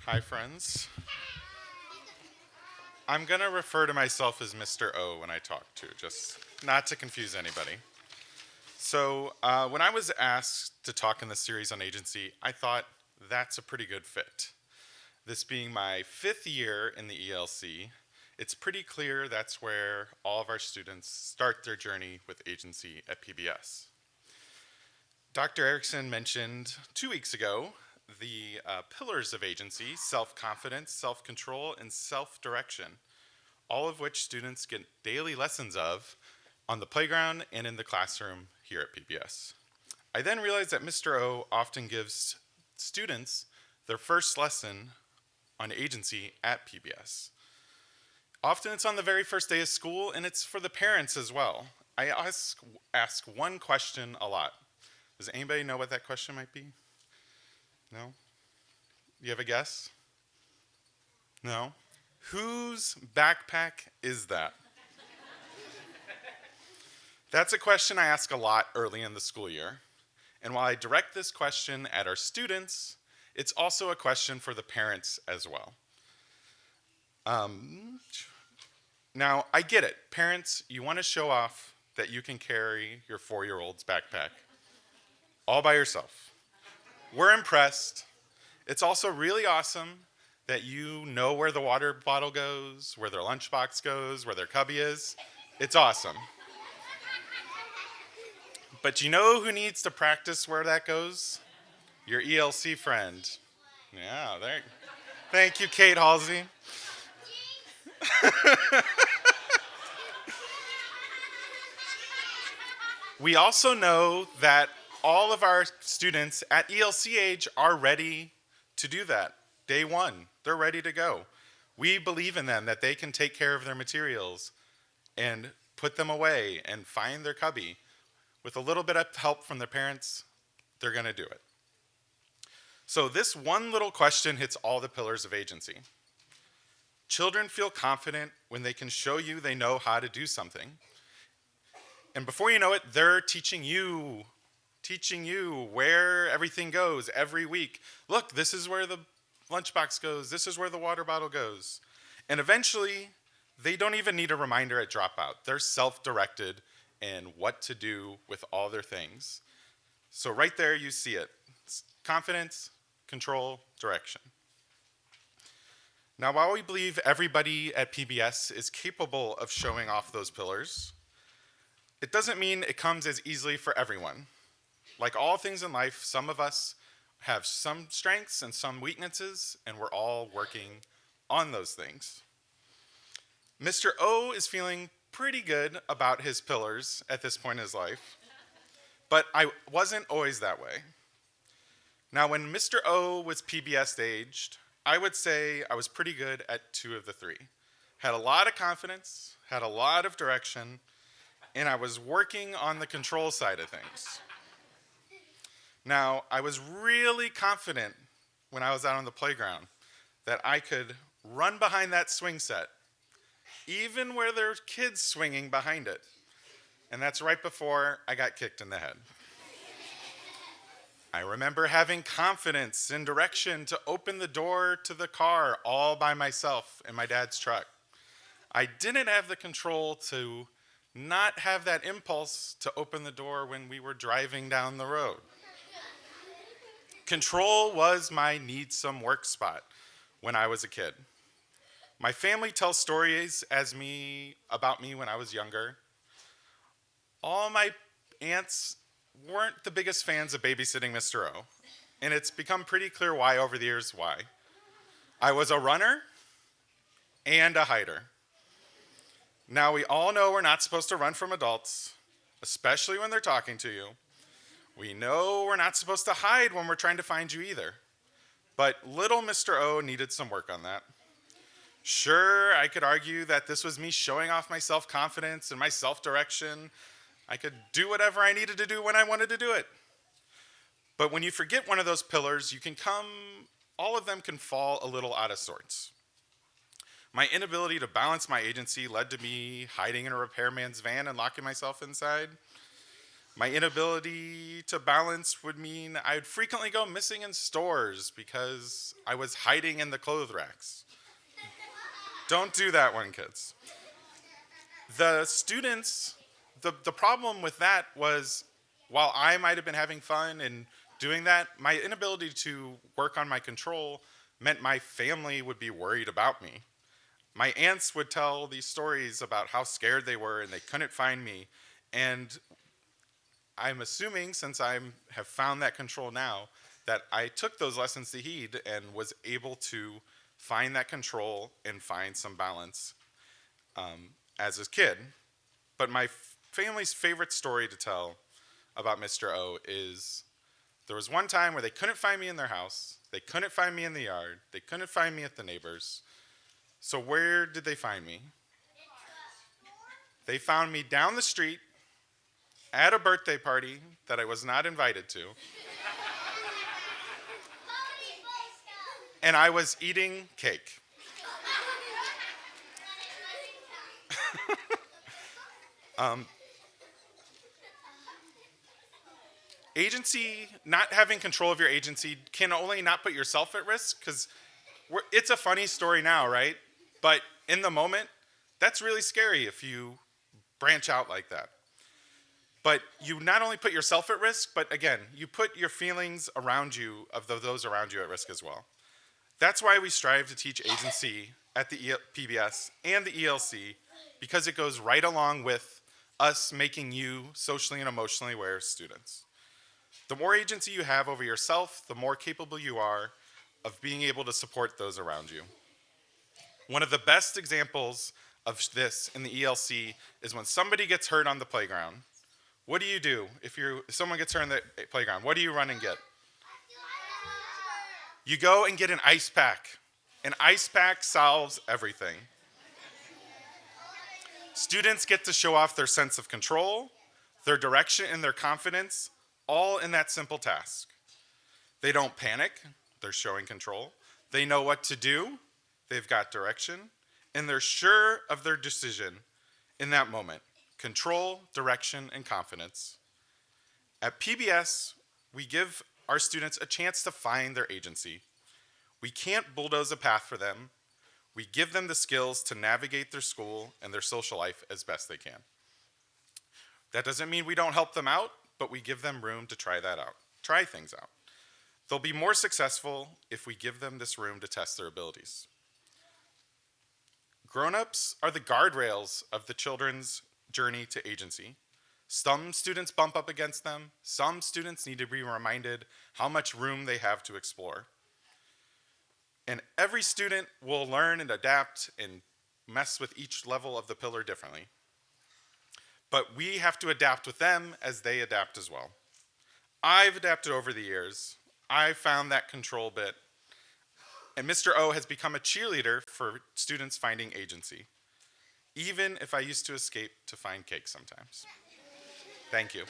Hi, friends. I'm going to refer to myself as Mr. O when I talk to, just not to confuse anybody. When I was asked to talk in this series on agency, I thought that's a pretty good fit. This being my fifth year in the ELC, it's pretty clear that's where all of our students start their journey with agency at PBS. Dr. Erickson mentioned 2 weeks ago the pillars of agency: self-confidence, self-control, and self-direction, all of which students get daily lessons of on the playground and in the classroom here at PBS. I then realized that Mr. O often gives students their first lesson on agency at PBS. Often it's on the very first day of school, and it's for the parents as well. I ask one question a lot. Does anybody know what that question might be? No? You have a guess? No? Whose backpack is that? That's a question I ask a lot early in the school year. And while I direct this question at our students, it's also a question for the parents as well. Now, I get it. Parents, you want to show off that you can carry your 4-year-old's backpack all by yourself. We're impressed. It's also really awesome that you know where the water bottle goes, where their lunchbox goes, where their cubby is. It's awesome. But you know who needs to practice where that goes? Your ELC friend. Yeah, there. Thank you, Kate Halsey. We also know that all of our students at ELC age are ready to do that. Day one, they're ready to go. We believe in them, that they can take care of their materials and put them away and find their cubby. With a little bit of help from their parents, they're going to do it. So this one little question hits all the pillars of agency. Children feel confident when they can show you they know how to do something. And before you know it, they're teaching you where everything goes every week. Look, this is where the lunchbox goes. This is where the water bottle goes. And eventually, they don't even need a reminder at dropout. They're self-directed in what to do with all their things. So right there, you see it. It's confidence, control, direction. Now, while we believe everybody at PBS is capable of showing off those pillars, it doesn't mean it comes as easily for everyone. Like all things in life, some of us have some strengths and some weaknesses, and we're all working on those things. Mr. O is feeling pretty good about his pillars at this point in his life, but I wasn't always that way. Now, when Mr. O was PBS aged, I would say I was pretty good at 2 of the 3. Had a lot of confidence, had a lot of direction, and I was working on the control side of things. Now, I was really confident when I was out on the playground that I could run behind that swing set, even where there's kids swinging behind it. And that's right before I got kicked in the head. I remember having confidence and direction to open the door to the car all by myself in my dad's truck. I didn't have the control to not have that impulse to open the door when we were driving down the road. Control was my need some work spot when I was a kid. My family tells stories about me when I was younger. All my aunts weren't the biggest fans of babysitting Mr. O, and it's become pretty clear why over the years why. I was a runner and a hider. Now, we all know we're not supposed to run from adults, especially when they're talking to you. We know we're not supposed to hide when we're trying to find you either. But little Mr. O needed some work on that. Sure, I could argue that this was me showing off my self-confidence and my self-direction. I could do whatever I needed to do when I wanted to do it. But when you forget one of those pillars, all of them can fall a little out of sorts. My inability to balance my agency led to me hiding in a repairman's van and locking myself inside. My inability to balance would mean I'd frequently go missing in stores because I was hiding in the clothes racks. Don't do that one, kids. The students, the problem with that was while I might have been having fun and doing that, my inability to work on my control meant my family would be worried about me. My aunts would tell these stories about how scared they were and they couldn't find me. And I'm assuming, since I have found that control now, that I took those lessons to heed and was able to find that control and find some balance as a kid. But my family's favorite story to tell about Mr. O is there was one time where they couldn't find me in their house, they couldn't find me in the yard, they couldn't find me at the neighbors. So where did they find me? They found me down the street at a birthday party that I was not invited to. And I was eating cake. Agency, not having control of your agency can only not put yourself at risk because it's a funny story now, right? But in the moment, that's really scary if you branch out like that. But you not only put yourself at risk, but again, you put your feelings around you of those around you at risk as well. That's why we strive to teach agency at the PBS and the ELC because it goes right along with us making you socially and emotionally aware students. The more agency you have over yourself, the more capable you are of being able to support those around you. One of the best examples of this in the ELC is when somebody gets hurt on the playground. What do you do if someone gets hurt on the playground? What do you run and get? You go and get an ice pack. An ice pack solves everything. Students get to show off their sense of control, their direction, and their confidence, all in that simple task. They don't panic, they're showing control. They know what to do, they've got direction, and they're sure of their decision in that moment. Control, direction, and confidence. At PBS, we give our students a chance to find their agency. We can't bulldoze a path for them. We give them the skills to navigate their school and their social life as best they can. That doesn't mean we don't help them out, but we give them room to try things out. They'll be more successful if we give them this room to test their abilities. Grown-ups are the guardrails of the children's journey to agency. Some students bump up against them. Some students need to be reminded how much room they have to explore. And every student will learn and adapt and mess with each level of the pillar differently. But we have to adapt with them as they adapt as well. I've adapted over the years. I found that control bit. And Mr. O has become a cheerleader for students finding agency, even if I used to escape to find cake sometimes. Thank you.